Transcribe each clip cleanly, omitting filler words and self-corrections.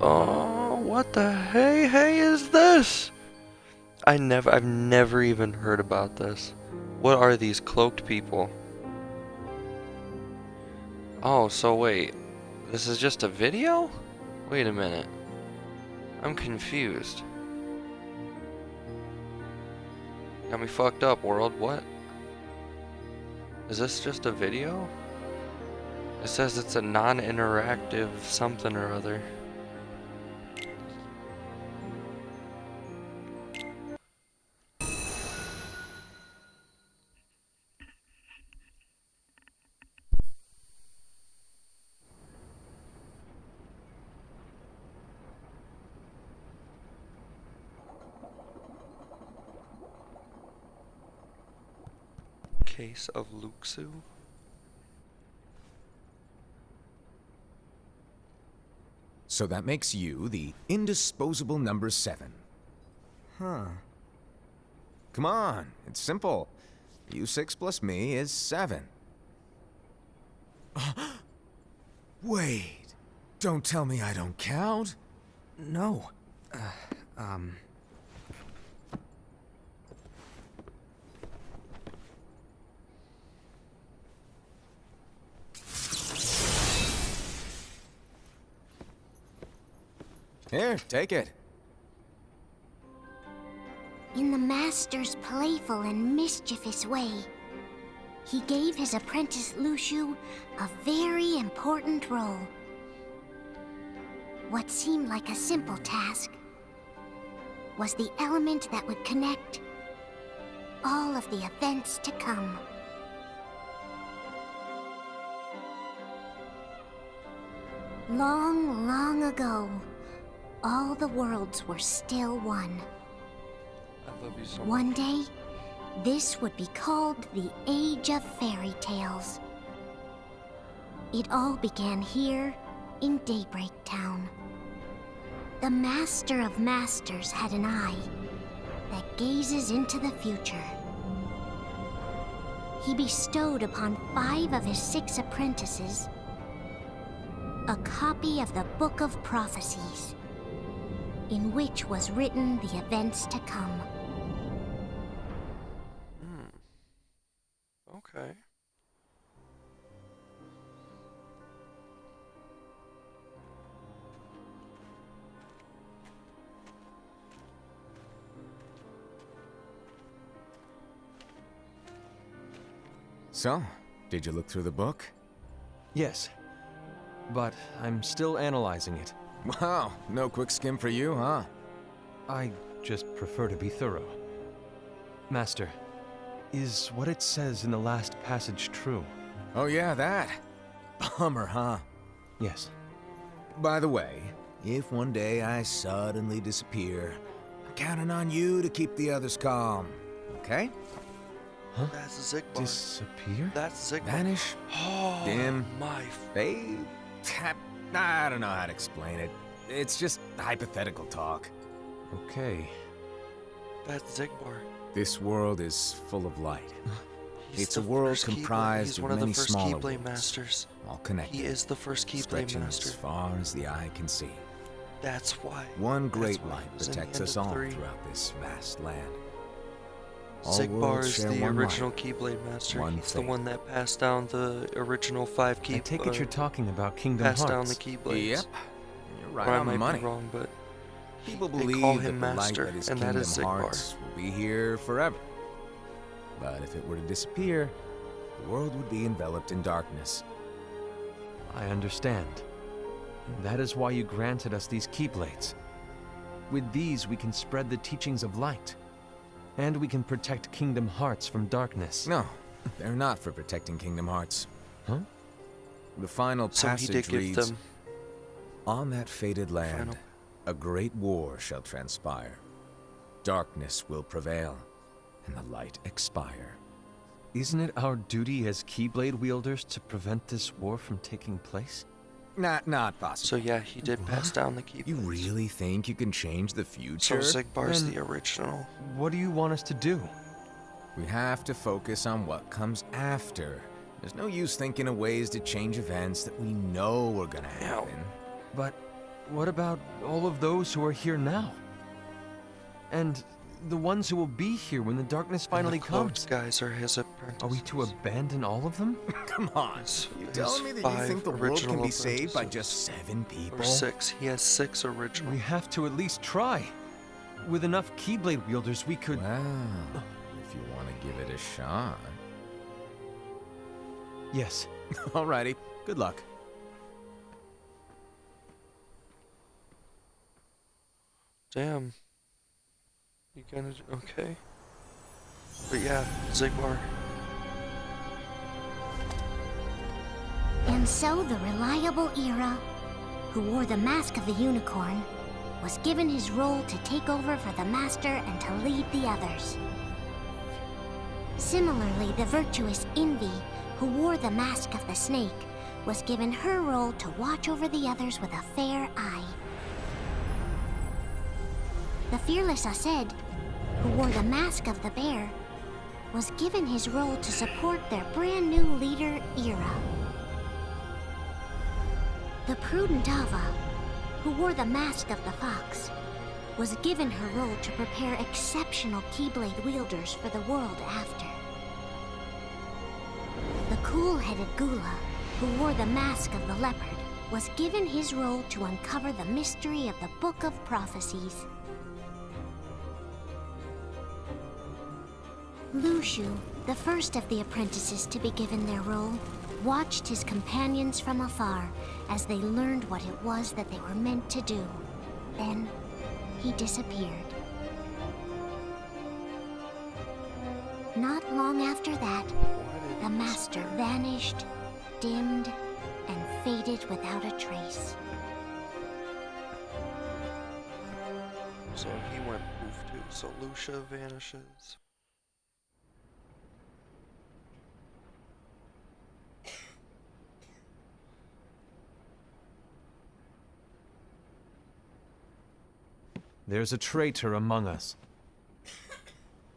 Oh, what the hey is this? I've never even heard about this. What are these cloaked people? Oh, so wait, this is just a video? Wait a minute. I'm confused. Got me fucked up, world. What? Is this just a video? It says it's a non-interactive something or other. Case of Luxu? So that makes you the indisposable number 7. Huh. Come on, it's simple. U6 plus me is 7. Wait, don't tell me I don't count. No. Here, take it. In the Master's playful and mischievous way, he gave his apprentice Luxu a very important role. What seemed like a simple task was the element that would connect all of the events to come. Long, long ago, all the worlds were still one. I love you so much. One day, this would be called the Age of Fairy Tales. It all began here in Daybreak Town. The Master of Masters had an eye that gazes into the future. He bestowed upon 5 of his 6 apprentices a copy of the Book of Prophecies, in which was written the events to come. Okay. So, did you look through the book? Yes. But I'm still analyzing it. Wow, no quick skim for you, huh? I just prefer to be thorough. Master, is what it says in the last passage true? Oh yeah, that. Bummer, huh? Yes. By the way, if one day I suddenly disappear, I'm counting on you to keep the others calm, okay? Huh? That's Zigbar. Disappear? That's Zigbar. Vanish, Oh, dim, my. fade. I don't know how to explain it. It's just hypothetical talk. Okay. That's Zigbar. This world is full of light. He's It's a the world first comprised He's of one of many the first smaller Keyblade worlds, masters. all connected, He is the first Keyblade stretching master. as far as the eye can see. That's why. One great That's why light he was in the protects end us of all 3. throughout this vast land. All Zigbar worlds is share the one original light, Keyblade master. one He's the fate. one that passed down the original 5 Keyblades. I take it you're talking about Kingdom Passed Hearts. down the Keyblades. Yep, you're right Or I on the might money. be wrong, but People they believe call that him the light master, that is and that Kingdom is Zigbar. Hearts will be here forever. But if it were to disappear, the world would be enveloped in darkness. I understand. That is why you granted us these Keyblades. With these, we can spread the teachings of light. And we can protect Kingdom Hearts from darkness. No, they're not for protecting Kingdom Hearts. Huh? The final So he passage did give reads, them. On that fated land, Final. a great war shall transpire. Darkness will prevail, and the light expire. Isn't it our duty as Keyblade wielders to prevent this war from taking place? Not possible. So yeah, he did pass down the Keyblades. You really think you can change the So future? Zigbar's Then- the original. What do you want us to do? We have to focus on what comes after. There's no use thinking of ways to change events that we know are gonna happen. But what about all of those who are here now? And the ones who will be here when the darkness finally the cloaked comes? guys are his apprentices. Are we to abandon all of them? Come on. His- You his telling me that you 5 think the world can original be saved by apprentices. just 7 people? Or 6. He has 6 original. We have to at least try. With enough Keyblade wielders, we could... Well, if you want to give it a shot. Yes. Alrighty, good luck. Damn. You gonna... Okay. But yeah, Zigbar. And so the reliable Era, who wore the mask of the unicorn, was given his role to take over for the Master and to lead the others. Similarly, the virtuous Envy, who wore the mask of the snake, was given her role to watch over the others with a fair eye. The fearless Aced, who wore the mask of the bear, was given his role to support their brand new leader, Era. The prudent Ava, who wore the mask of the fox, was given her role to prepare exceptional Keyblade wielders for the world after. The cool-headed Gula, who wore the mask of the leopard, was given his role to uncover the mystery of the Book of Prophecies. Lushu, the first of the apprentices to be given their role, watched his companions from afar as they learned what it was that they were meant to do. Then, he disappeared. Not long after that, the Master vanished, dimmed, and faded without a trace. So he went poof too. So Lucia vanishes. There's a traitor among us.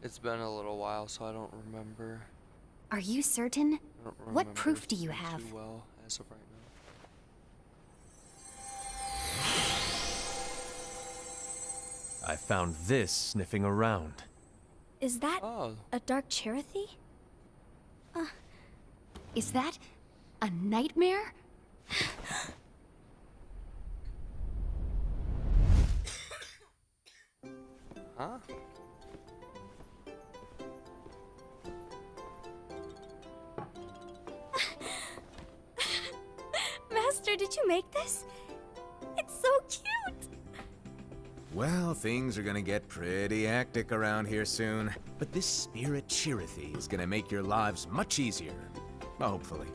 It's been a little while, so I don't remember. Are you certain? I don't What remember proof do you too have? well as of right now. I found this sniffing around. Is that Oh, a dark Cherothy? Is that a nightmare? huh? Master, did you make this? It's so cute! Well, things are gonna get pretty hectic around here soon. But this spirit Cherothy is gonna make your lives much easier. Hopefully.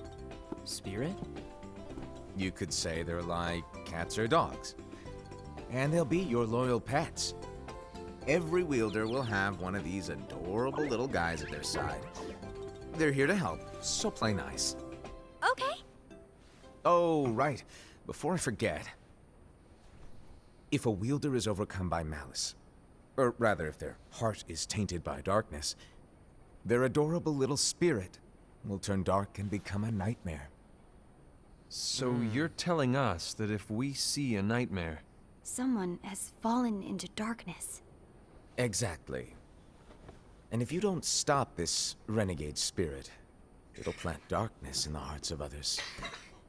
Spirit? You could say they're like cats or dogs. And they'll be your loyal pets. Every wielder will have one of these adorable little guys at their side. They're here to help, so play nice. Okay. Oh, right. Before I forget. If a wielder is overcome by malice, or rather if their heart is tainted by darkness, their adorable little spirit will turn dark and become a nightmare. So you're telling us that if we see a nightmare, Someone has fallen into darkness. Exactly. And if you don't stop this renegade spirit, it'll plant darkness in the hearts of others.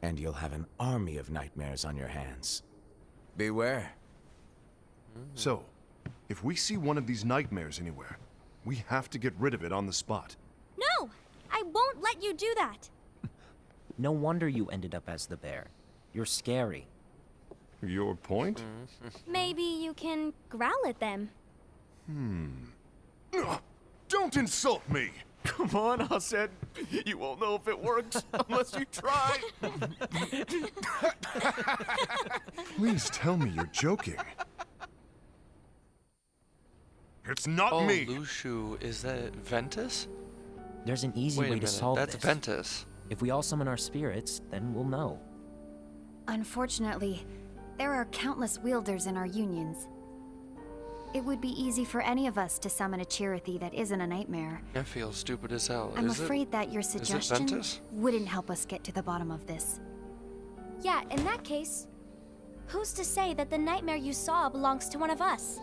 And you'll have an army of nightmares on your hands. Beware. So, if we see one of these nightmares anywhere, we have to get rid of it on the spot. No! I won't let you do that! No wonder you ended up as the bear. You're scary. Your point? Maybe you can growl at them. Ugh, don't insult me! Come on, Aced. You won't know if it works unless you try. Please tell me you're joking. It's not Oh, me! Lushu, is that Ventus? There's an easy Wait a way to minute, solve that's this. Ventus. If we all summon our spirits, then we'll know. Unfortunately, there are countless wielders in our unions. It would be easy for any of us to summon a Cherothy that isn't a nightmare. I feel stupid as hell. I'm Is afraid that your it suggestion Ventus? wouldn't help us get to the bottom of this. Yeah, in that case, Who's to say that the nightmare you saw belongs to one of us?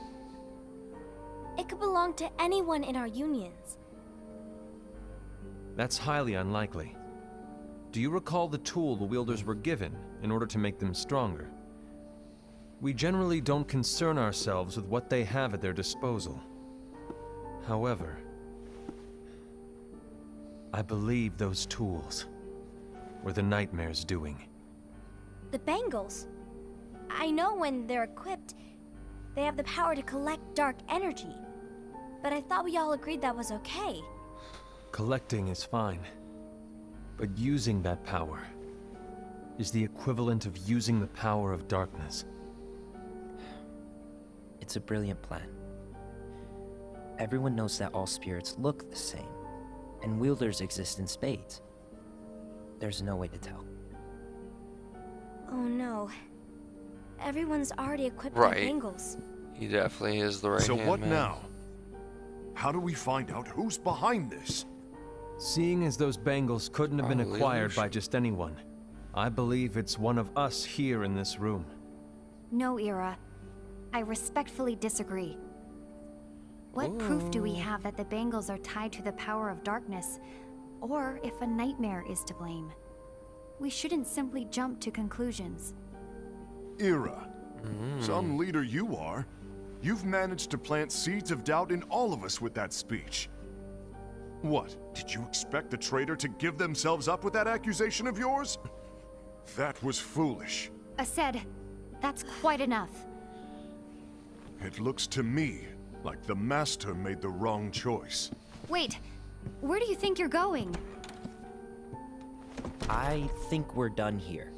It could belong to anyone in our unions. That's highly unlikely. Do you recall the tool the wielders were given in order to make them stronger? We generally don't concern ourselves with what they have at their disposal. However, I believe those tools were the nightmare's doing. The bangles. I know when they're equipped, they have the power to collect dark energy. But I thought we all agreed that was okay. Collecting is fine, but using that power is the equivalent of using the power of darkness. It's a brilliant plan. Everyone knows that all spirits look the same, and wielders exist in spades. There's no way to tell. Oh no. Everyone's already equipped Right. with bangles. He definitely is the right So hand what man. now? How do we find out who's behind this? Seeing as those bangles couldn't have been Probably acquired by illusion. just anyone, I believe it's one of us here in this room. No, Ira. I respectfully disagree. What proof do we have that the bangles are tied to the power of darkness, or if a nightmare is to blame? We shouldn't simply jump to conclusions. Ira. Some leader you are. You've managed to plant seeds of doubt in all of us with that speech. What? Did you expect the traitor to give themselves up with that accusation of yours? That was foolish. Aced, that's quite enough. It looks to me like the Master made the wrong choice. Wait, where do you think you're going? I think we're done here.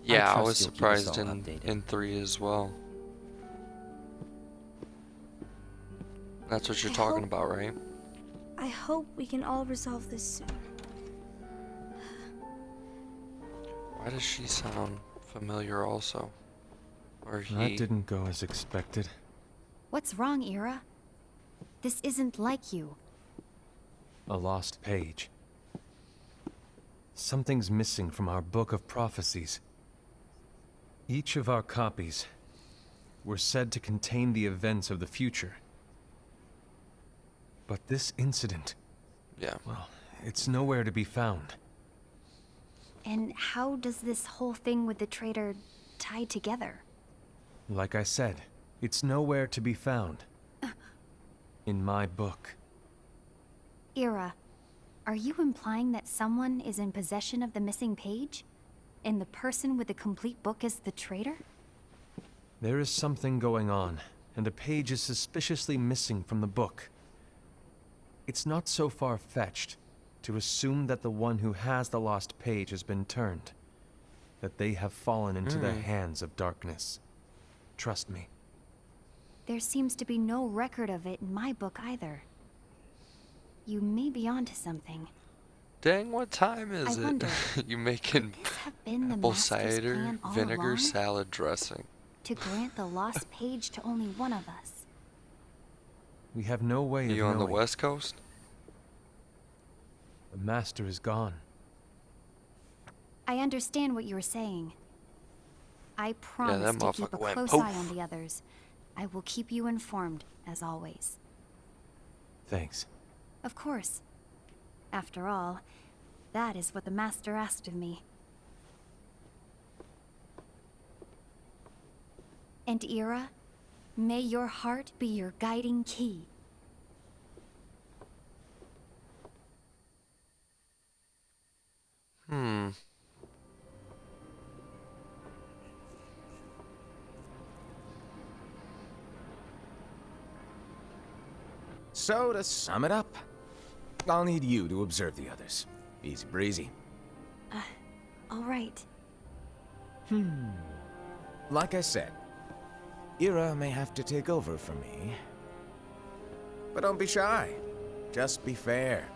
Yeah, I trust was you'll keep us surprised all in updated. 3 as well. That's what you're I talking hope- about, right? I hope we can all resolve this soon. Why does she sound familiar also? Or he? That didn't go as expected. What's wrong, Ira? This isn't like you. A lost page. Something's missing from our book of prophecies. Each of our copies were said to contain the events of the future. But this incident, Yeah. well, it's nowhere to be found. And how does this whole thing with the traitor tie together? Like I said, it's nowhere to be found. In my book. Ira, are you implying that someone is in possession of the missing page? And the person with the complete book is the traitor? There is something going on, and a page is suspiciously missing from the book. It's not so far-fetched to assume that the one who has the lost page has been turned, that they have fallen into the hands of darkness. Trust me. There seems to be no record of it in my book either. You may be onto something. Dang, what time is I it? wonder, You making Could this have been the apple Master's cider plan all vinegar along? salad dressing? To grant the lost page to only one of us. We have no way of You on the knowing. West Coast? The Master is gone. I understand what you were saying. I promise that to keep a motherfucker went close poof. eye on the others. I will keep you informed, as always. Thanks. Of course. After all, that is what the Master asked of me. And Ira, may your heart be your guiding key. So, to sum it up, I'll need you to observe the others. Easy breezy. All right. Like I said, Ira may have to take over for me. But don't be shy. Just be fair.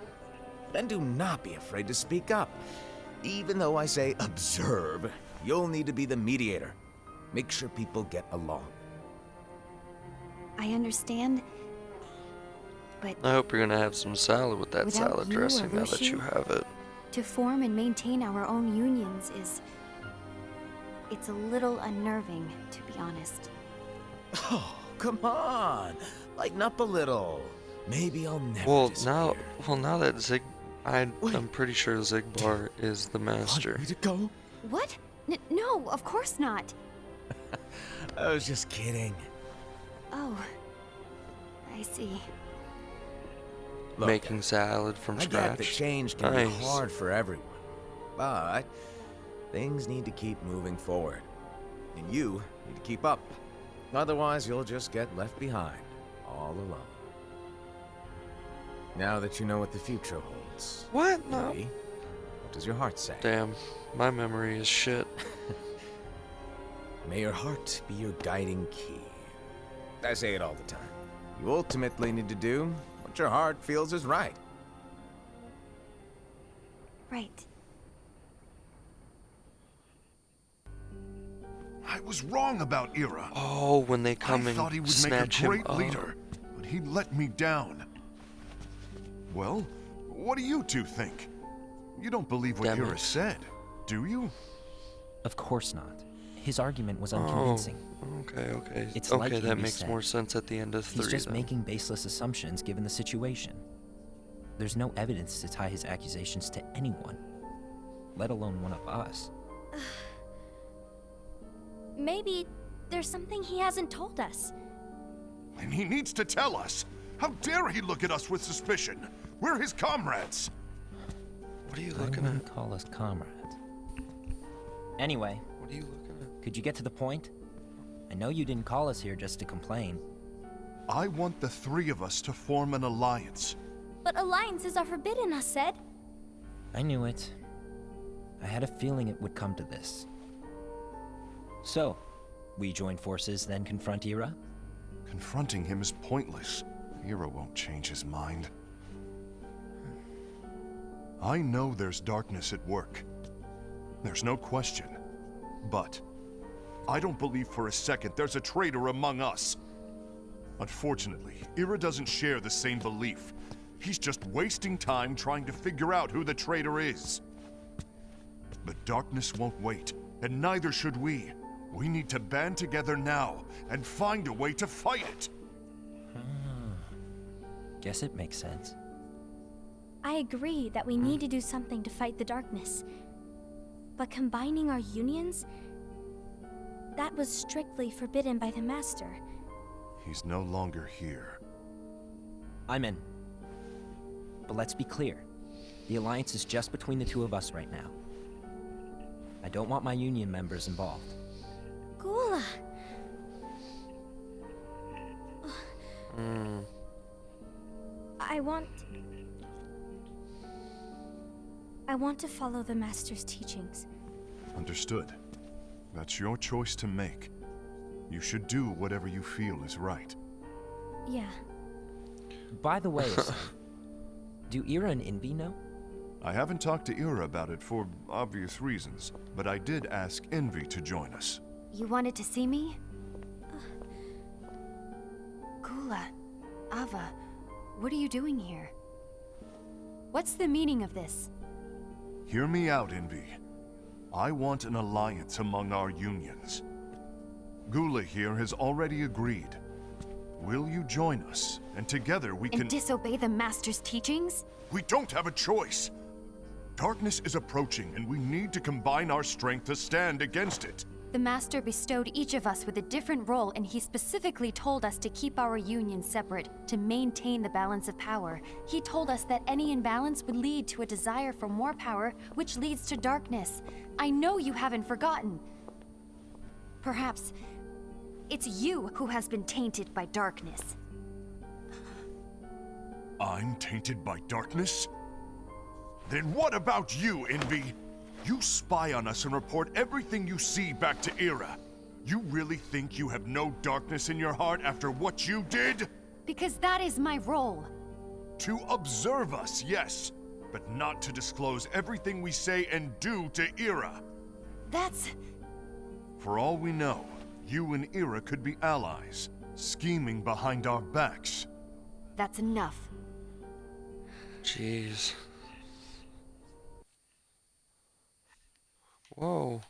And do not be afraid to speak up. Even though I say observe, you'll need to be the mediator. Make sure people get along. I understand. But I hope you're gonna have some salad with that Without salad you or dressing now that Lucy? you have it. to form and maintain our own unions is It's a little unnerving, to be honest. Oh, come on. Lighten up a little. Maybe I'll never Well, disappear. now that I'm Wait. pretty sure Zigbar is the master. Want me to go? What? No, of course not. I was just kidding. Oh, I see. Look, Making salad from I scratch. get that change can Nice. be hard for everyone, but things need to keep moving forward. And you need to keep up. Otherwise, you'll just get left behind, all alone. Now that you know what the future holds, What? No. Maybe, what does your heart say? Damn, my memory is shit. May your heart be your guiding key. I say it all the time. You ultimately need to do what your heart feels is right. Right. I was wrong about Ira. Oh, when they I come thought he and would make snatch a him great up. leader, but he let me down. Well, what do you two think? You don't believe what Damn Ira it. said, do you? Of course not. His argument was unconvincing. Okay. It's Okay, like that Henry makes said. more sense at the end of 3. He's just then. making baseless assumptions given the situation. There's no evidence to tie his accusations to anyone, let alone one of us. Maybe there's something he hasn't told us. And he needs to tell us. How dare he look at us with suspicion? We're his comrades. What are you I looking wouldn't at? call us comrades. Anyway, What are you looking at? could you get to the point? I know you didn't call us here just to complain. I want the 3 of us to form an alliance. But alliances are forbidden, us said. I knew it. I had a feeling it would come to this. So, we join forces, then confront Ira? Confronting him is pointless. Ira won't change his mind. I know there's darkness at work. There's no question. But I don't believe for a second there's a traitor among us. Unfortunately, Ira doesn't share the same belief. He's just wasting time trying to figure out who the traitor is. The darkness won't wait, and neither should we. We need to band together now and find a way to fight it. Guess it makes sense. I agree that we need to do something to fight the darkness. But combining our unions? That was strictly forbidden by the Master. He's no longer here. I'm in. But let's be clear. The alliance is just between the 2 of us right now. I don't want my union members involved. Gula! I want to follow the Master's teachings. Understood. That's your choice to make. You should do whatever you feel is right. Yeah. By the way, Sam, do Ira and Envy know? I haven't talked to Ira about it for obvious reasons, but I did ask Envy to join us. You wanted to see me? Gula, Ava, what are you doing here? What's the meaning of this? Hear me out, Envy. I want an alliance among our unions. Gula here has already agreed. Will you join us? And together we can— And disobey the Master's teachings? We don't have a choice! Darkness is approaching, and we need to combine our strength to stand against it. The Master bestowed each of us with a different role, and he specifically told us to keep our union separate, to maintain the balance of power. He told us that any imbalance would lead to a desire for more power, which leads to darkness. I know you haven't forgotten. Perhaps it's you who has been tainted by darkness. I'm tainted by darkness? Then what about you, Envy? You spy on us and report everything you see back to Ira. You really think you have no darkness in your heart after what you did? Because that is my role. To observe us, yes, but not to disclose everything we say and do to Ira. That's... For all we know, you and Ira could be allies, scheming behind our backs. that's enough. Jeez. Whoa.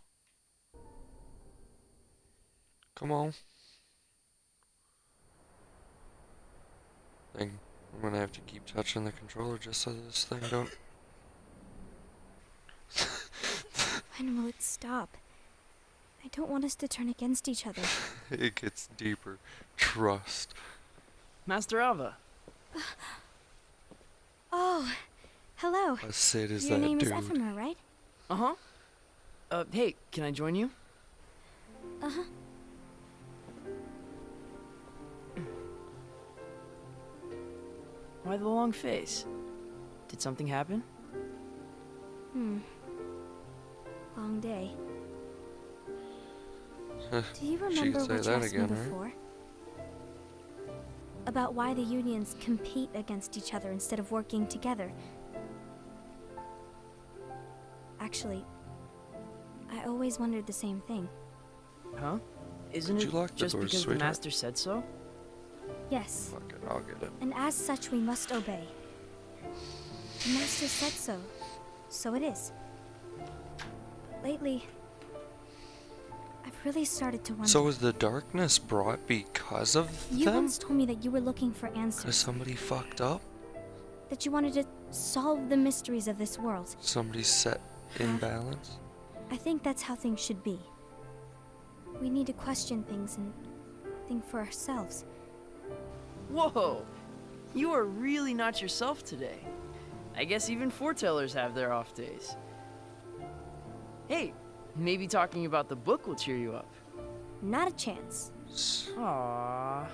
Come on. I'm gonna have to keep touching the controller just so this thing don't... When will it stop? I don't want us to turn against each other. It gets deeper. Trust. Master Alva. Oh, hello. A Sid is Your that name dude. is Ephemer, right? Uh-huh. Hey, can I join you? Uh-huh. Why the long face? Did something happen? Long day. Do you She remember could say what you that asked again, me right? before? About why the unions compete against each other instead of working together. Actually, I always wondered the same thing. Huh? Isn't Could it you lock the just doors, because the sweetheart? Master said so? Yes, Fuck it, I'll get it. and as such we must obey. The Master said so, so it is. But lately, I've really started to wonder. So was the darkness brought because of You them? once told me that you were looking for Because answers, somebody fucked up? that you wanted to solve the mysteries of this world. Somebody set imbalance? I think that's how things should be. We need to question things and think for ourselves. Whoa! You are really not yourself today. I guess even foretellers have their off days. Hey, maybe talking about the book will cheer you up. Not a chance. Aww.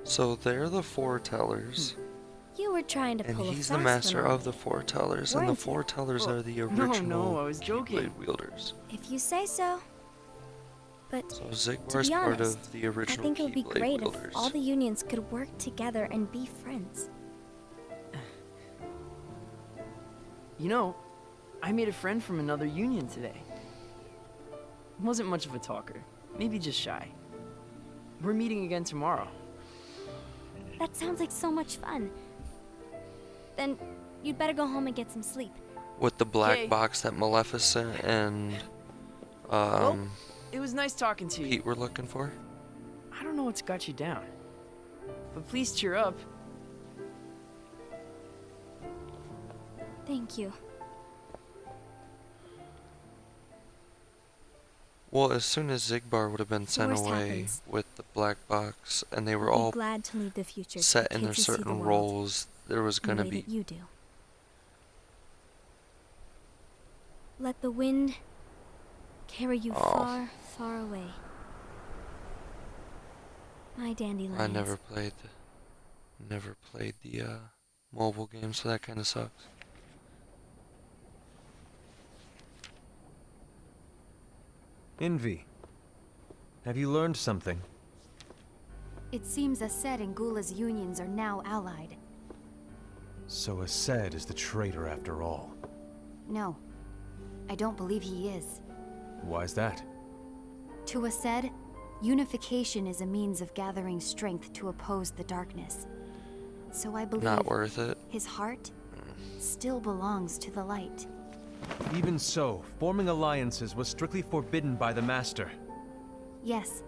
So they're the foretellers, You were trying to and pull a he's the fast master one on of the me. foretellers, and the Weren't you? foretellers Oh, are the no, original I was joking. Keyblade wielders. If you say so. But So to Zigbar's be part honest, of the I original think it would be Keyblade great wielders. if all the unions could work together and be friends. You know, I made a friend from another union today. Wasn't much of a talker, maybe just shy. We're meeting again tomorrow. That sounds like so much fun. Then you'd better go home and get some sleep. With the black Okay. box that Maleficent and Well, it was nice talking to you. Pete were looking for. I don't know what's got you down, but please cheer up. Thank you. Well, as soon as Zigbar would have been sent worst away happens, with the black box, and they were I'll all be glad to leave the future to set the in their kids who see the certain world roles, there was in the gonna way be that you do. Let the wind carry you Oh. far, far away. My dandelions. I never played the mobile game, so that kind of sucks. Envy. Have you learned something? It seems Ased and Gula's unions are now allied. So Ased is the traitor after all. No, I don't believe he is. Why's that? To Ased, unification is a means of gathering strength to oppose the darkness. So I believe Not worth it. his heart still belongs to the light. Even so, forming alliances was strictly forbidden by the Master. Yes,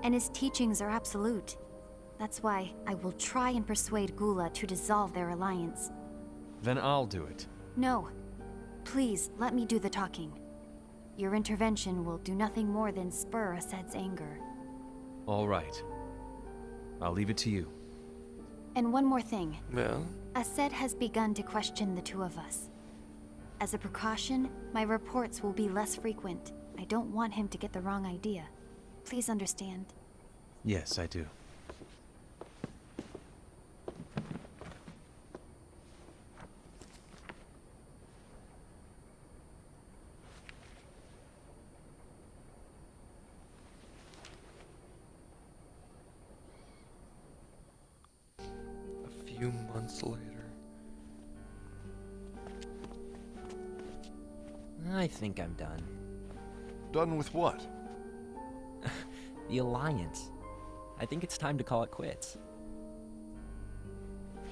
and his teachings are absolute. That's why I will try and persuade Gula to dissolve their alliance. Then I'll do it. No, please let me do the talking. Your intervention will do nothing more than spur Ased's anger. All right. I'll leave it to you. And one more thing. Well, Ased has begun to question the two of us. As a precaution, my reports will be less frequent. I don't want him to get the wrong idea. Please understand. Yes, I do. a few months later. I think I'm done. Done with what? The Alliance. I think it's time to call it quits.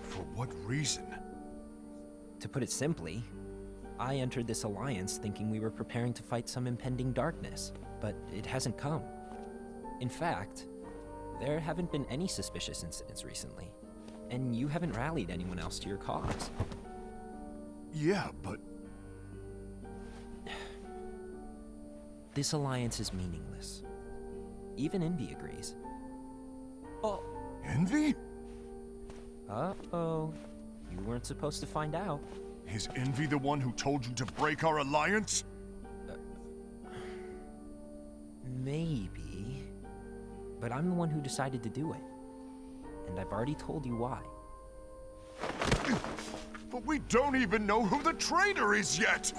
For what reason? To put it simply, I entered this alliance thinking we were preparing to fight some impending darkness, but it hasn't come. In fact, there haven't been any suspicious incidents recently, and you haven't rallied anyone else to your cause. Yeah, but This alliance is meaningless. Even Envy agrees. Oh. Envy? Uh-oh. You weren't supposed to find out. Is Envy the one who told you to break our alliance? Maybe. But I'm the one who decided to do it. And I've already told you why. But we don't even know who the traitor is yet!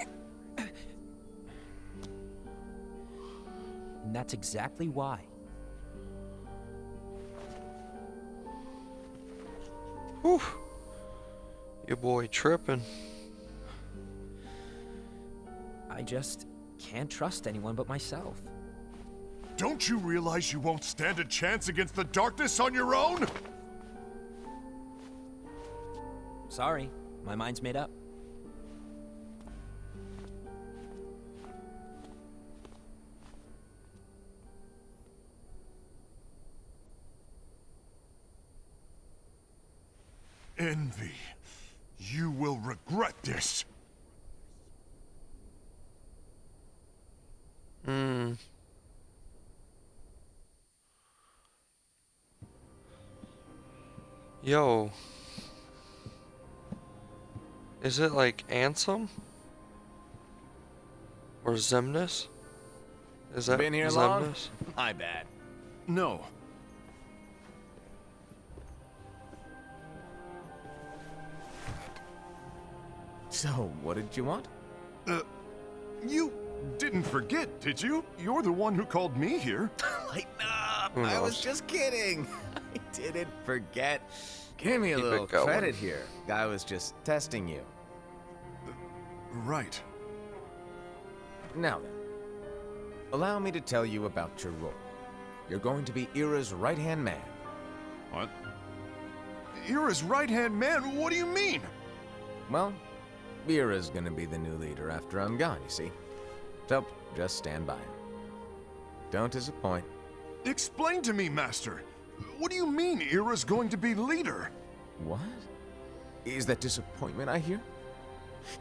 And that's exactly why. Whew. Your boy tripping. I just can't trust anyone but myself. Don't you realize you won't stand a chance against the darkness on your own? Sorry, my mind's made up. Envy, you will regret this. Yo. Is it like Ansem? Or Zemnis? Is that Been here Zemnis? long? My bad. No. So, what did you want? You didn't forget, did you? You're the one who called me here. Lighten up! Who I was knows? just kidding. I didn't forget. Give me a Keep it little going. credit here. I was just testing you. Right. Now then, allow me to tell you about your role. You're going to be Ira's right-hand man. What? Ira's right-hand man? What do you mean? Well, Ira's gonna be the new leader after I'm gone, you see. So, just stand by. Don't disappoint. Explain to me, Master. What do you mean Ira's going to be leader? What? Is that disappointment I hear?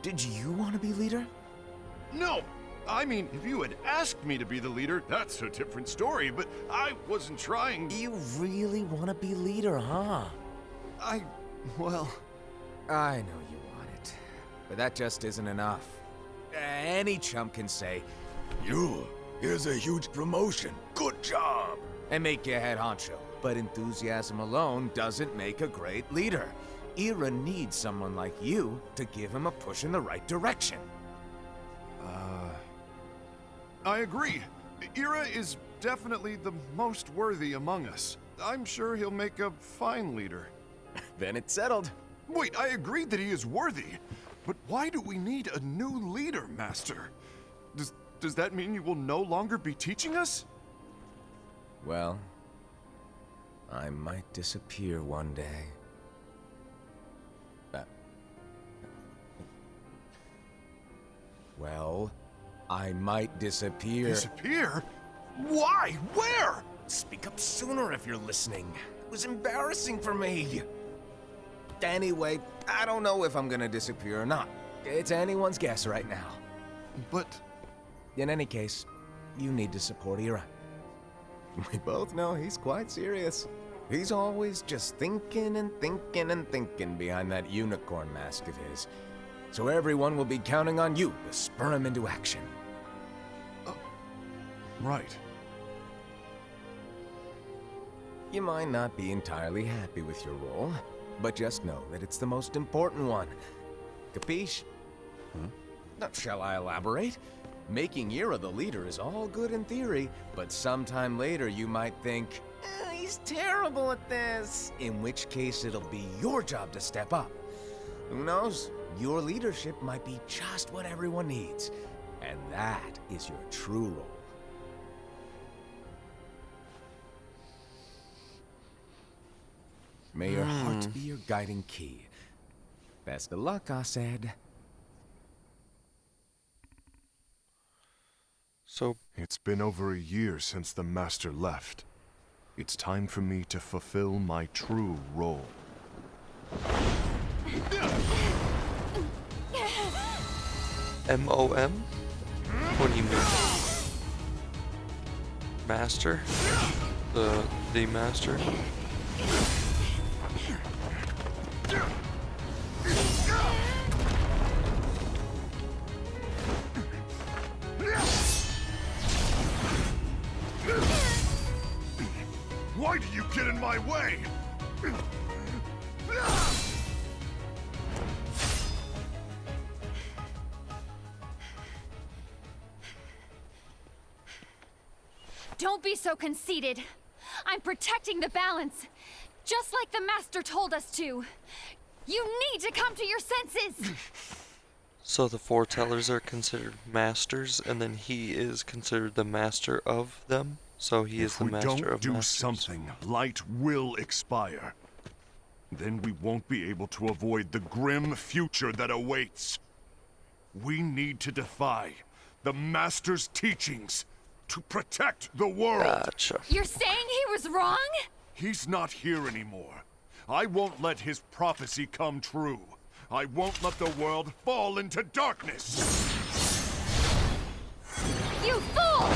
Did you want to be leader? No! I mean, if you had asked me to be the leader, that's a different story, but I wasn't trying. You really want to be leader, huh? Well... I know you want it, but that just isn't enough. Any chump can say, here's a huge promotion, good job, and make you head honcho. But enthusiasm alone doesn't make a great leader. Ira needs someone like you to give him a push in the right direction. I agree. Ira is definitely the most worthy among us. I'm sure he'll make a fine leader. Then it's settled. Wait, I agreed that he is worthy. But why do we need a new leader, Master? Does that mean you will no longer be teaching us? Well, I might disappear one day. Well, I might disappear. Disappear? Why? Where? Speak up sooner if you're listening. It was embarrassing for me. Anyway, I don't know if I'm gonna disappear or not. It's anyone's guess right now. But... In any case, you need to support Ira. We both know he's quite serious. He's always just thinking and thinking and thinking behind that unicorn mask of his. So everyone will be counting on you to spur him into action. Right. You might not be entirely happy with your role, but just know that it's the most important one. Capiche? Shall I elaborate? Making Ira the leader is all good in theory, but sometime later you might think, he's terrible at this. In which case it'll be your job to step up. Who knows? Your leadership might be just what everyone needs. And that is your true role. May your heart be your guiding key. Best of luck, Osad. So, It's been over a year since the Master left. It's time for me to fulfill my true role. M-O-M? What do you mean? Master? The master? Why do you get in my way? Don't be so conceited. I'm protecting the balance, just like the Master told us to. You need to come to your senses! So the foretellers are considered masters, and then he is considered the master of them? So he is the master of If we don't do masters. something, light will expire. Then we won't be able to avoid the grim future that awaits. We need to defy the Master's teachings to protect the world. Gotcha. You're saying he was wrong? He's not here anymore. I won't let his prophecy come true. I won't let the world fall into darkness. You fool!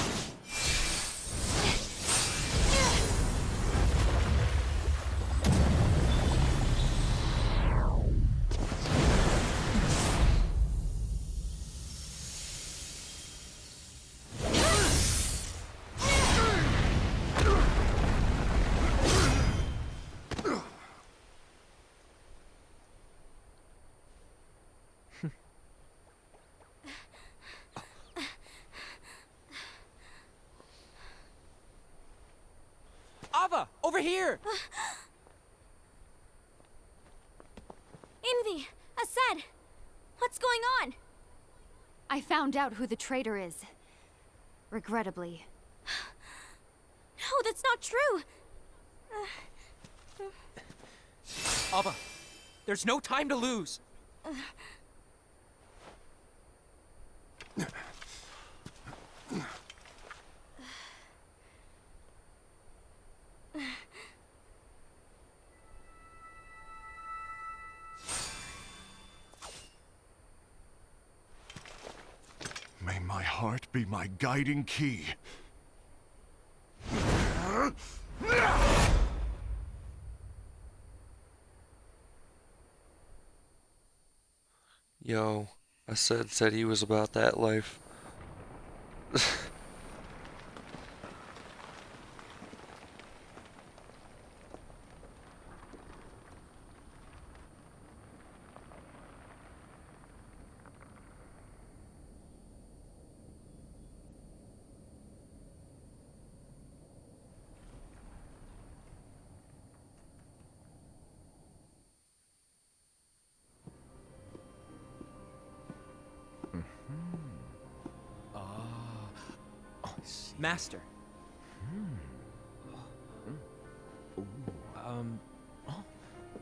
Ava, over here! Envy! Ased! What's going on? I found out who the traitor is. Regrettably. No, that's not true! Ava, there's no time to lose. May my heart be my guiding key. Yo, I said he was about that life. Master.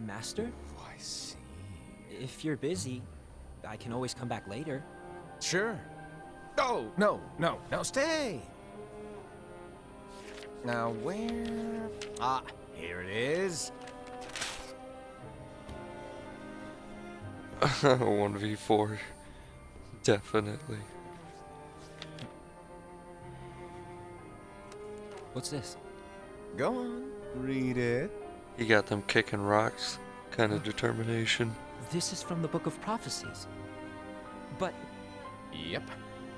Master? Oh, I see. If you're busy, I can always come back later. Sure. Oh, no, stay! Now, where... Ah, here it is. 1v4. Definitely. What's this? Go on, read it. He got them kicking rocks. Kind of determination. This is from the Book of Prophecies. But Yep.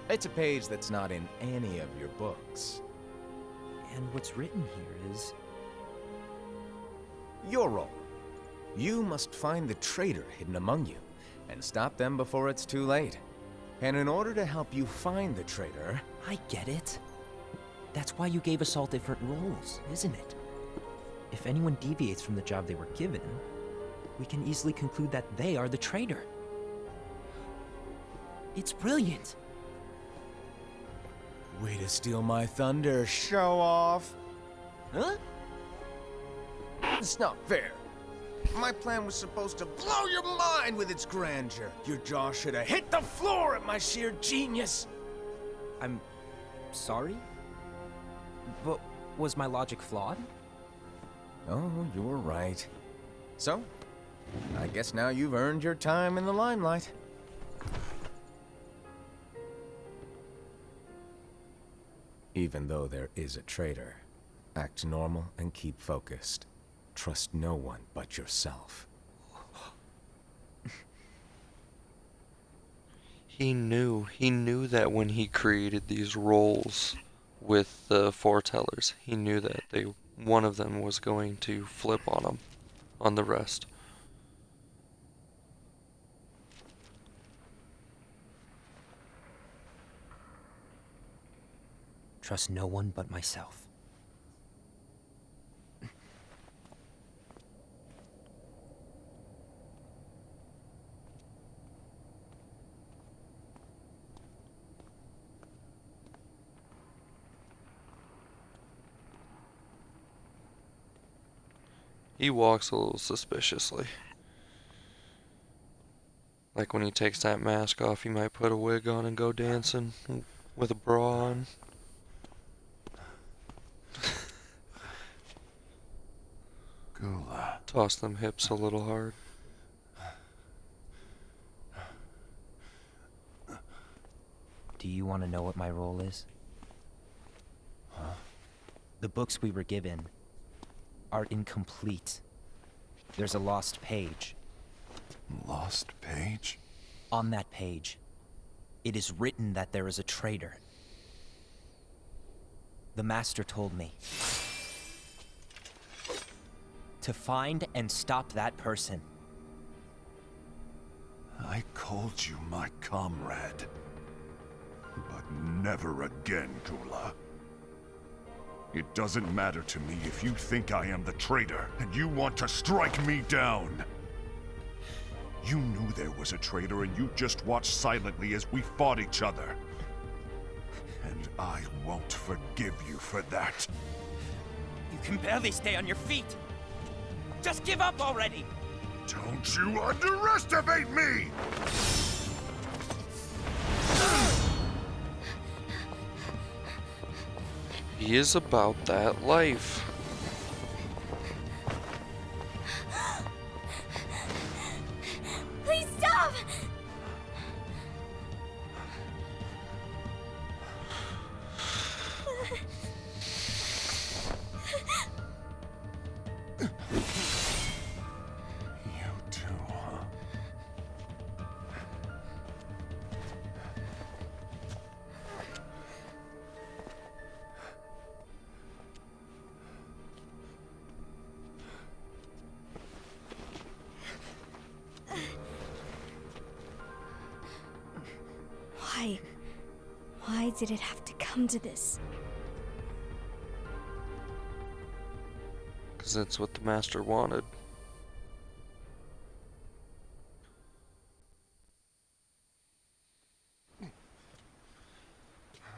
It's a page that's not in any of your books. and what's written here is Your role. You must find the traitor hidden among you, and stop them before it's too late. And in order to help you find the traitor... I get it. That's why you gave us all different roles, isn't it? If anyone deviates from the job they were given, we can easily conclude that they are the traitor. It's brilliant. Way to steal my thunder, show off. Huh? It's not fair. My plan was supposed to blow your mind with its grandeur. Your jaw should have hit the floor at my sheer genius. I'm sorry? But was my logic flawed? Oh, you're right. So, I guess now you've earned your time in the limelight. Even though there is a traitor, act normal and keep focused. Trust no one but yourself. He knew that when he created these roles with the foretellers, he knew that one of them was going to flip on him, on the rest. Trust no one but myself. He walks a little suspiciously. Like when he takes that mask off, he might put a wig on and go dancing with a bra on. Gula. Toss them hips a little hard. Do you want to know what my role is? Huh? The books we were given are incomplete. There's a lost page. Lost page? On that page, it is written that there is a traitor. The Master told me to find and stop that person. I called you my comrade. But never again, Gula. It doesn't matter to me if you think I am the traitor, and you want to strike me down. You knew there was a traitor, and you just watched silently as we fought each other. And I won't forgive you for that. You can barely stay on your feet. Just give up already! Don't you underestimate me! He is about that life. Please stop! You too, huh? Why? Why did it have to come to this? Because that's what the Master wanted.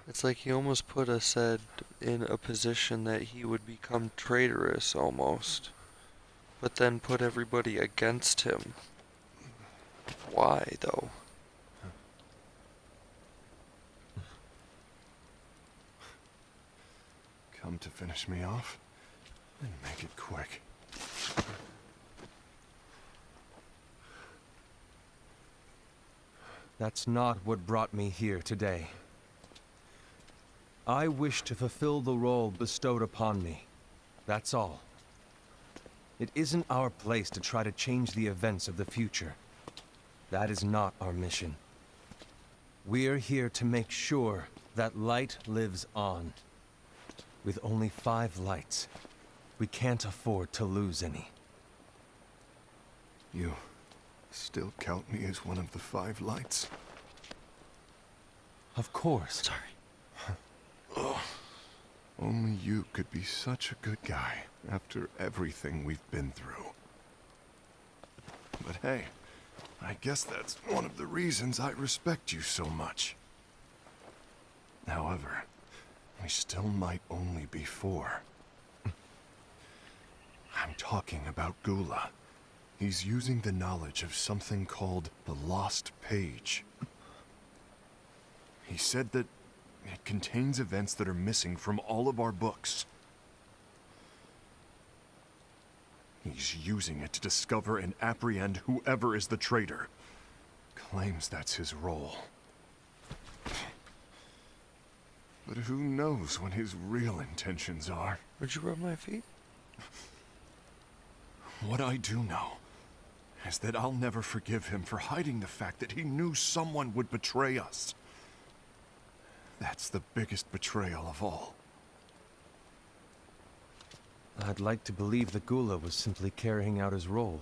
It's like he almost put Ased in a position that he would become traitorous almost. But then put everybody against him. Why, though? Come to finish me off? Then make it quick. That's not what brought me here today. I wish to fulfill the role bestowed upon me. That's all. It isn't our place to try to change the events of the future. That is not our mission. We're here to make sure that light lives on. With only 5 lights, we can't afford to lose any. You still count me as one of the 5 lights? Of course. Sorry. Only you could be such a good guy after everything we've been through. But hey, I guess that's one of the reasons I respect you so much. However, we still might only be 4. I'm talking about Gula. He's using the knowledge of something called the Lost Page. He said that it contains events that are missing from all of our books. he's using it to discover and apprehend whoever is the traitor. Claims that's his role. But who knows what his real intentions are? Would you rub my feet? What I do know is that I'll never forgive him for hiding the fact that he knew someone would betray us. That's the biggest betrayal of all. I'd like to believe that Gula was simply carrying out his role.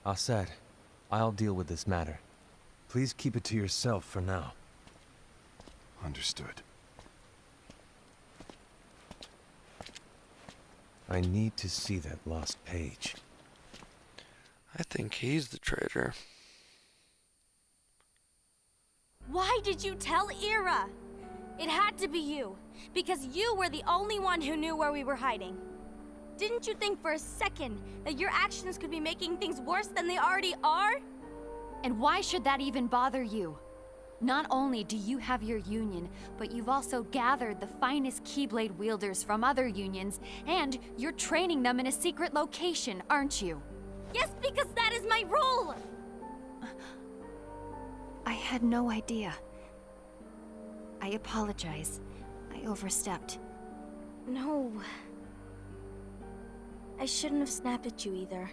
Aset, I'll deal with this matter. Please keep it to yourself for now. Understood. I need to see that lost page. I think he's the traitor. Why did you tell Ira? It had to be you, because you were the only one who knew where we were hiding. Didn't you think for a second that your actions could be making things worse than they already are? And why should that even bother you? Not only do you have your union, but you've also gathered the finest Keyblade wielders from other unions, and you're training them in a secret location, aren't you? Yes, because that is my role! I had no idea. I apologize. I overstepped. No. I shouldn't have snapped at you either.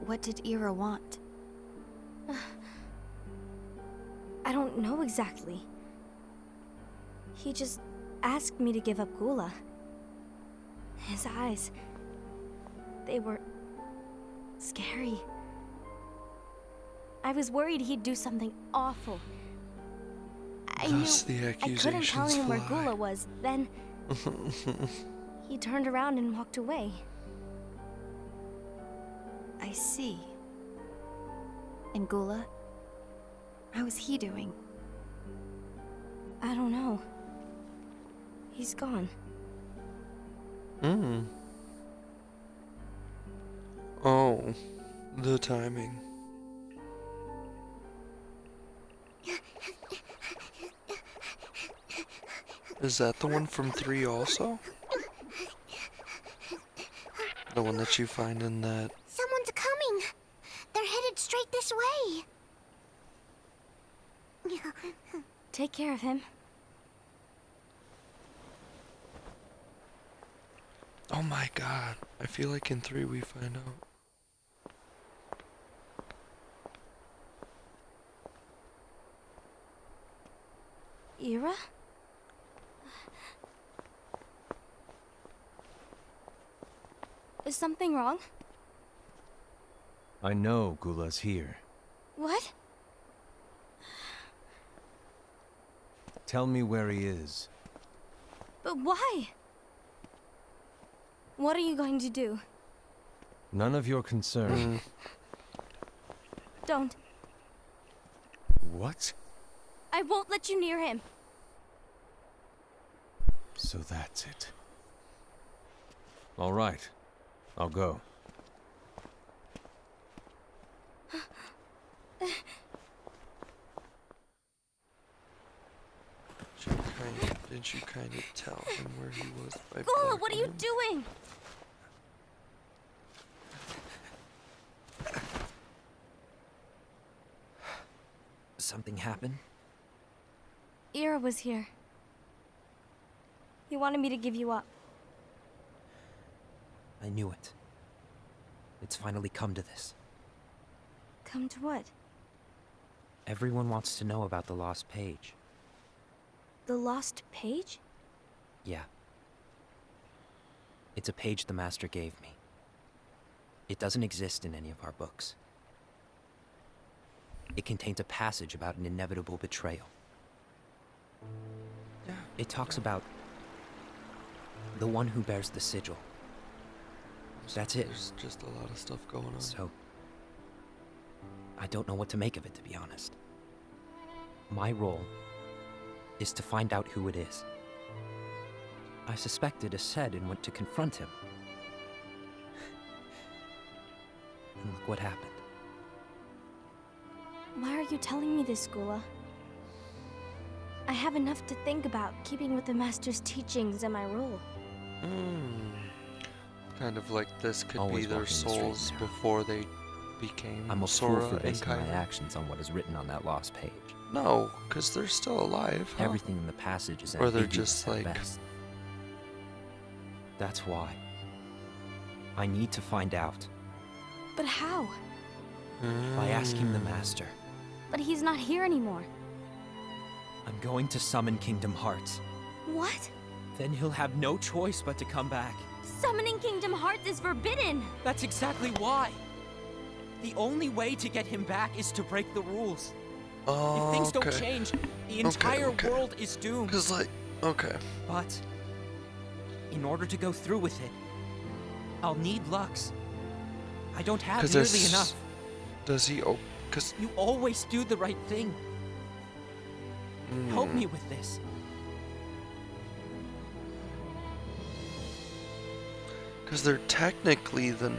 What did Ira want? I don't know exactly. He just asked me to give up Gula. His eyes, they were scary. I was worried he'd do something awful. Thus the I couldn't tell accusations him where fly. Gula was. Then he turned around and walked away. I see. And Gula? How is he doing? I don't know. He's gone. Oh, the timing. Is that the one from 3 also? The one that you find in that... Someone's coming. They're headed straight this way. Take care of him. Oh my god. I feel like in 3 we find out. Ira? Is something wrong? I know Gula's here. What? Tell me where he is. But why? What are you going to do? None of your concern. Don't. What? I won't let you near him. So that's it. All right. I'll go. Didn't you kind of tell him where he was by Gula, what are blocking you him? doing? Something happened? Ira was here. He wanted me to give you up. I knew it. It's finally come to this. Come to what? Everyone wants to know about the lost page. The lost page? Yeah. It's a page the Master gave me. It doesn't exist in any of our books. It contains a passage about an inevitable betrayal. Yeah. It talks about the one who bears the sigil. That's it. There's just a lot of stuff going on. So, I don't know what to make of it, to be honest. My role is to find out who it is. I suspected Ased and went to confront him. And look what happened. Why are you telling me this, Gula? I have enough to think about, keeping with the Master's teachings and my role. Kind of like this could Always be their walking the straight and souls narrow. before they became I'm a fool Sora for and basing my Kyrie. actions on what is written on that lost page. No, because they're still alive, huh? Everything in the passage is Or they're ambiguous just at like- best. That's why. I need to find out But how? by asking the Mm. Master. But he's not here anymore. I'm going to summon Kingdom Hearts. What? Then he'll have no choice but to come back. Summoning Kingdom Hearts is forbidden! That's exactly why. The only way to get him back is to break the rules. Oh, If things don't okay. change, the entire okay. world is doomed. Because, like, okay. But in order to go through with it, I'll need Lux. I don't have Because nearly enough. Does he? Oh, because You always do the right thing. Help me with this. they're technically the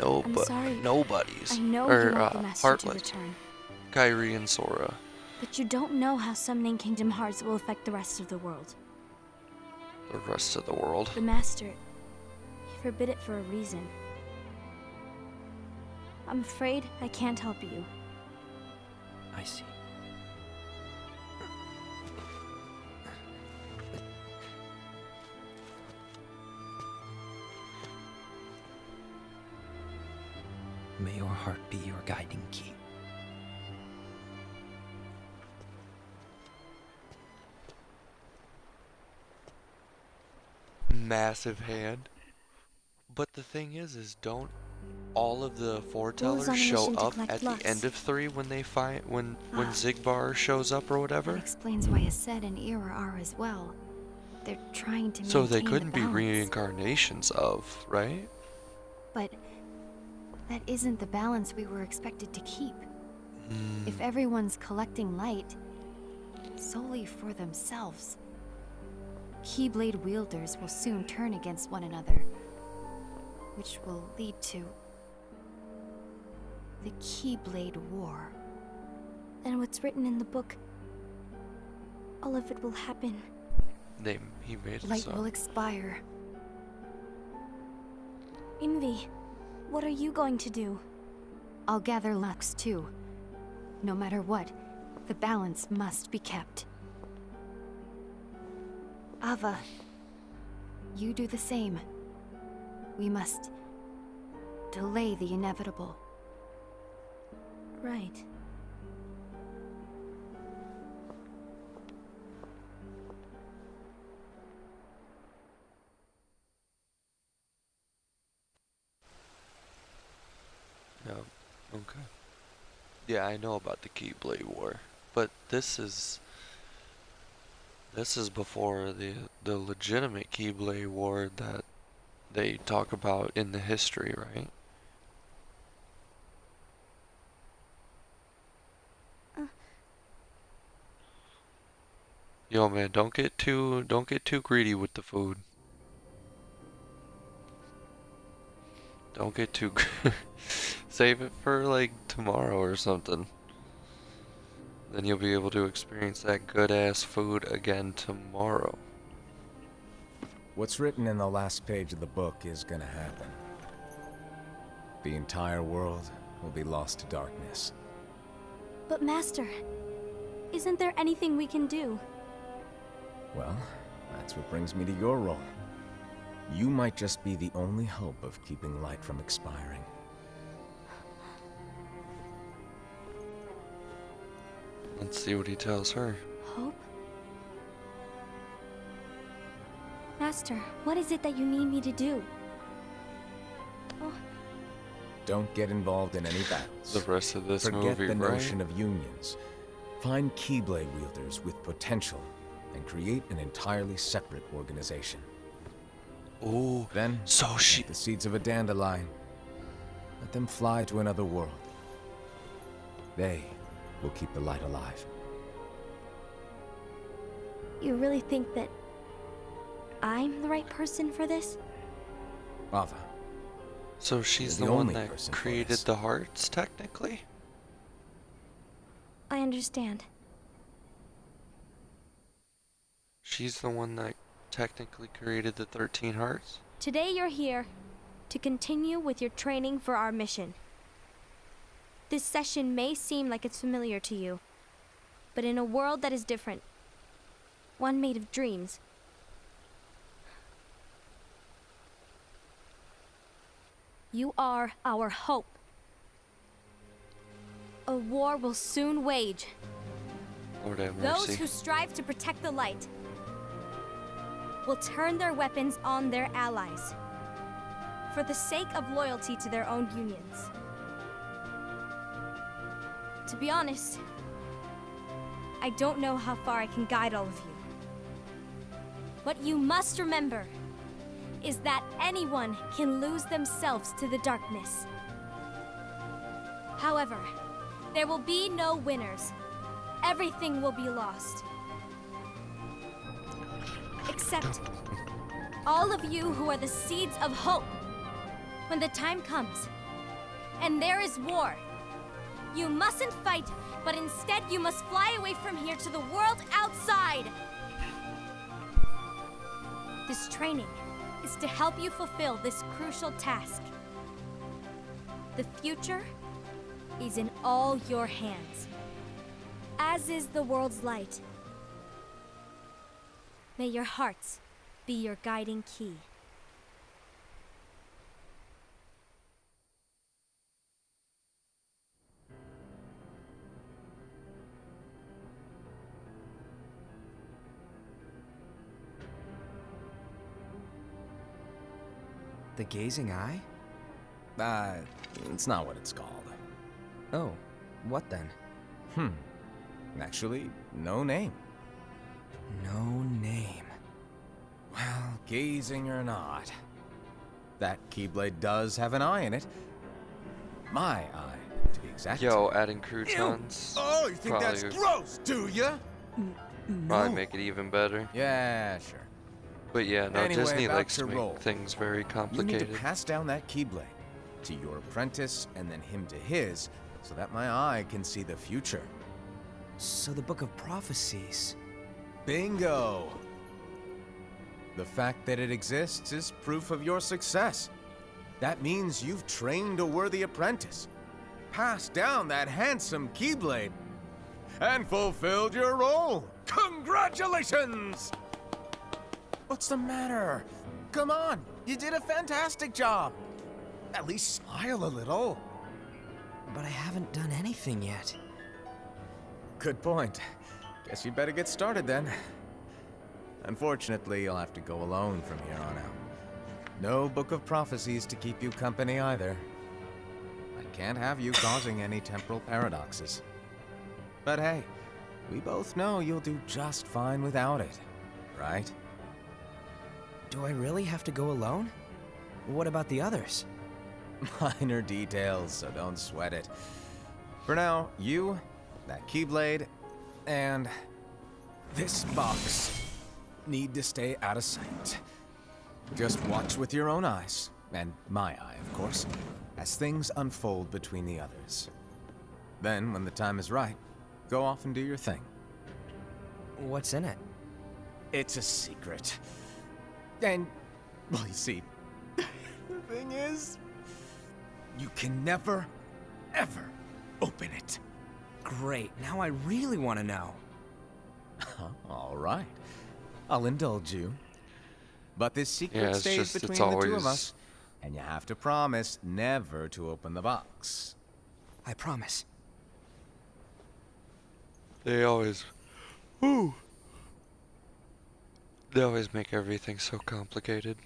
sorry. nobodies. I know or, you want the Master to Heartless. return. Kyrie and Sora. But you don't know how summoning Kingdom Hearts will affect the rest of the world. The rest of the world. The Master, he forbid it for a reason. I'm afraid I can't help you. I see. May your heart be your guiding key. Massive hand. But the thing is don't all of the foretellers on a show mission to up collect at Lux. the end of 3 when they find when Ah. Zigbar shows up or That whatever? explains why Aced and Ira are as well. They're trying to So they maintain the couldn't be balance. reincarnations of, right? But that isn't the balance we were expected to keep. Hmm. If everyone's collecting light solely for themselves, Keyblade wielders will soon turn against one another, which will lead to the Keyblade War. Then what's written in the book, all of it will happen. He made it Light so. will expire. Envy, what are you going to do? I'll gather Lux too. No matter what, the balance must be kept. Ava, you do the same. We must delay the inevitable. Right. No. Okay. Yeah, I know about the Keyblade War, but this is before the legitimate Keyblade War that they talk about in the history, right? Yo, man, don't get too greedy with the food. Don't get too save it for like tomorrow or something. Then you'll be able to experience that good ass food again tomorrow. What's written in the last page of the book is gonna happen. The entire world will be lost to darkness. But Master, isn't there anything we can do? Well, that's what brings me to your role. You might just be the only hope of keeping light from expiring. Let's see what he tells her. Hope? Master, what is it that you need me to do? Oh, Don't get involved in any battles. The rest of this Forget movie, the right? notion of unions. Find Keyblade wielders with potential and create an entirely separate organization. Ooh, Then, so she... like the seeds of a dandelion, let them fly to another world. They will keep the light alive. you really think that I'm the right person for this? Ava, So she's You're the the one only that person for created this. the hearts, technically? I understand. She's the one that technically created the 13 hearts? Today you're here to continue with your training for our mission. This session may seem like it's familiar to you, but in a world that is different, one made of dreams, you are our hope. A war will soon wage. Lord have Those mercy. who strive to protect the light will turn their weapons on their allies for the sake of loyalty to their own unions. To be honest, I don't know how far I can guide all of you. What you must remember is that anyone can lose themselves to the darkness. However, there will be no winners. Everything will be lost. Except all of you who are the seeds of hope. When the time comes, and there is war, you mustn't fight, but instead you must fly away from here to the world outside. This training is to help you fulfill this crucial task. The future is in all your hands, as is the world's light. May your hearts be your guiding key. The gazing eye? It's not what it's called. Oh, what then? Actually, no name. No name. Well, gazing or not, that Keyblade does have an eye in it. My eye, to be exact. Yo, adding croutons. Oh, you think that's probably- gross, do ya? Probably make it even better. Yeah, sure. But yeah, no, Anyway, Disney about likes to to make roll. things very You need to complicated. pass down that Keyblade to your apprentice and then him to his, so that my eye can see the future. So the Book of Prophecies. Bingo! The fact that it exists is proof of your success. That means you've trained a worthy apprentice, passed down that handsome Keyblade, and fulfilled your role. Congratulations! What's the matter? Come on, you did a fantastic job. At least smile a little. But I haven't done anything yet. Good point. Guess you'd better get started then. Unfortunately, you'll have to go alone from here on out. No Book of Prophecies to keep you company either. I can't have you causing any temporal paradoxes. But hey, we both know you'll do just fine without it, right? Do I really have to go alone? What about the others? Minor details, so don't sweat it. For now, you, that Keyblade, and this box need to stay out of sight. Just watch with your own eyes, and my eye, of course, as things unfold between the others. Then, when the time is right, go off and do your thing. What's in it? It's a secret. And, well, you see, the thing is, you can never, ever open it. Great, now I really want to know. All right. I'll indulge you. But this secret Yeah, it's stays just- it's between the two of always- us. And you have to promise never to open the box. I promise. They always, ooh, they always make everything so complicated.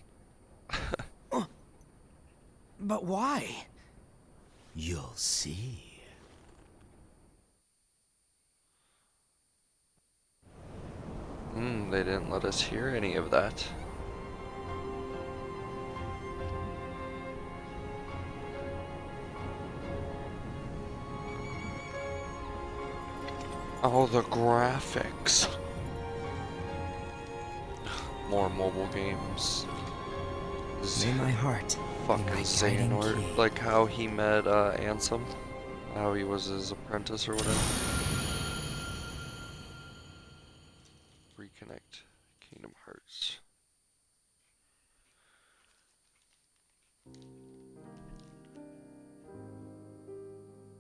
But why? You'll see. They didn't let us hear any of that. Oh, the graphics. More mobile games. May my heart be Fucking my guiding Xehanort. key. Like how he met Ansem. How he was his apprentice or whatever. Reconnect. Kingdom Hearts.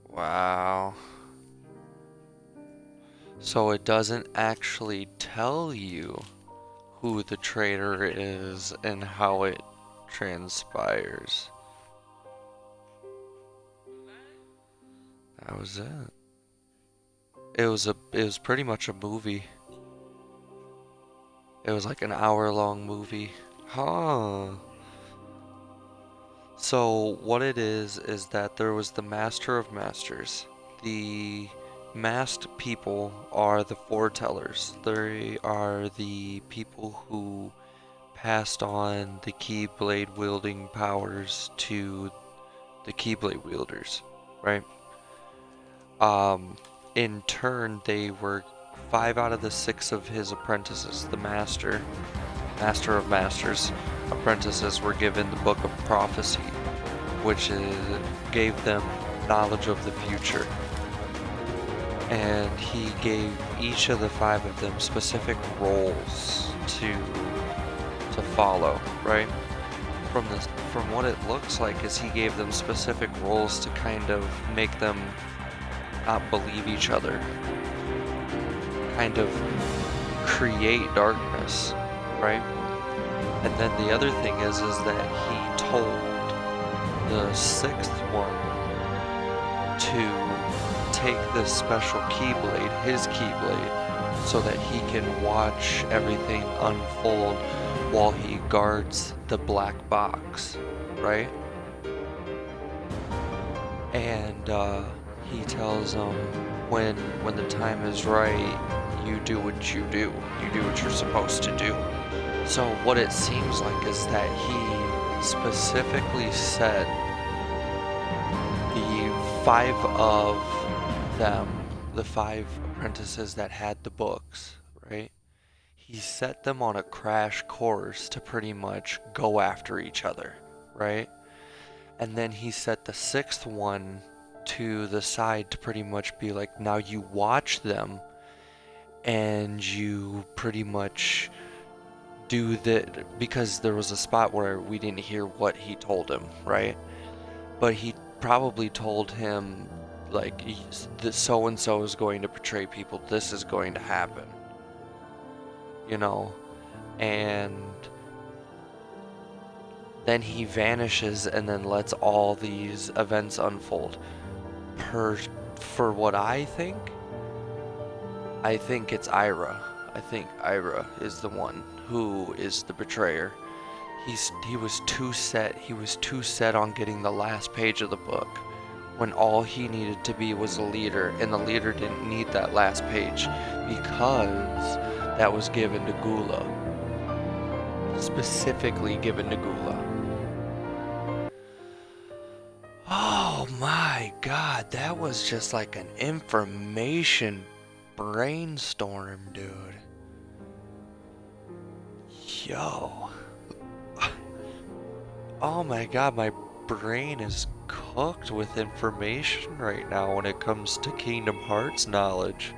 Wow. So it doesn't actually tell you who the traitor is and how it transpires. That was it. It was pretty much a movie. It was like an hour-long movie. Huh. So what it is that there was the Master of Masters. The masked people are the foretellers. They are the people who passed on the Keyblade wielding powers to the Keyblade wielders, right? In turn, they were 5 out of the 6 of his apprentices. The Master of Masters apprentices were given the Book of Prophecy, which gave them knowledge of the future. And he gave each of the 5 of them specific roles to follow, right? From what it looks like is he gave them specific roles to kind of make them not believe each other. Kind of create darkness, right? And then the other thing is that he told the 6th one to take this special Keyblade, his Keyblade, so that he can watch everything unfold while he guards the black box, right? And he tells them when the time is right, you do what you do. You do what you're supposed to do. So what it seems like is that he specifically said the 5 of them, the 5 apprentices that had the books, right? He set them on a crash course to pretty much go after each other, right? And then he set the 6th one to the side to pretty much be like, now you watch them and you pretty much do that, because there was a spot where we didn't hear what he told him, right? But he probably told him like, so and so is going to betray people, this is going to happen, you know? And then he vanishes and then lets all these events unfold. For what I think it's Ira. I think Ira is the one who is the betrayer. He was too set on getting the last page of the book, when all he needed to be was a leader, and the leader didn't need that last page because that was given to Gula. Specifically given to Gula. Oh my god, that was just like an information brainstorm, dude. Yo. Oh my god, my brain is cooked with information right now when it comes to Kingdom Hearts knowledge.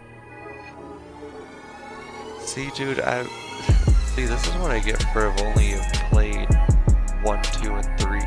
See, dude, see, this is what I get for have only played 1, 2, and 3.